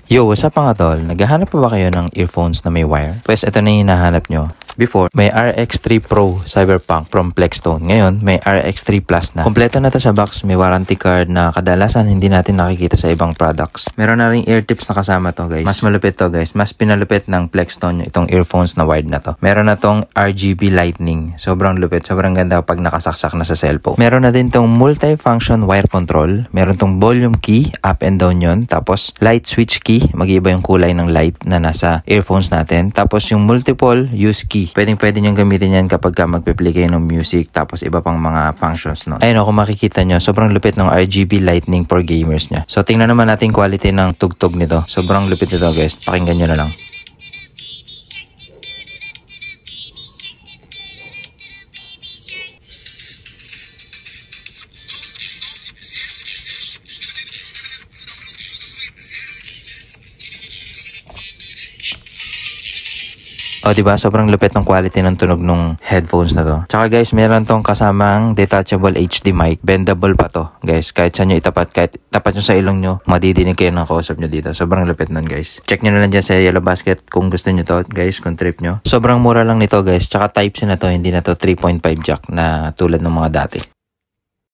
Yo, what's up mga tol? Naghahanap pa ba kayo ng earphones na may wire? Pues ito na yung hinahanap nyo. Before, may RX3 Pro Cyberpunk from Plextone. Ngayon, may RX3 Plus na. Kompleto na to sa box. May warranty card na kadalasan hindi natin nakikita sa ibang products. Meron na rin ear tips na kasama to guys. Mas malupit to guys. Mas pinalupit ng Plextone itong earphones na wired na to. Meron na tong RGB lightning. Sobrang lupit. Sobrang ganda pag nakasaksak na sa cellphone. Meron na din tong multi-function wire control. Meron tong volume key, up and down yun. Tapos light switch key. Mag-iiba yung kulay ng light na nasa earphones natin. Tapos yung multiple use key. Pwede nyo gamitin yan kapag ka magpe-play kayo ng music tapos iba pang mga functions, no? Ayun o, kung makikita nyo, sobrang lupit ng RGB lightning for gamers nya. So, tingnan naman natin quality ng tugtog nito. Sobrang lupit nito, guys. Pakinggan nyo na lang. O, diba? Sobrang lupit ng quality ng tunog ng headphones na to. Tsaka guys, meron tong kasamang detachable HD mic. Bendable pa to, guys. Kahit saan nyo itapat, kahit tapat nyo sa ilong nyo, madidinig kayo ng kausap nyo dito. Sobrang lupit nun, guys. Check nyo na lang dyan sa Yellow Basket kung gusto nyo to, guys, kung trip nyo. Sobrang mura lang nito, guys. Tsaka Type-C na to, hindi na to 3.5 jack na tulad ng mga dati.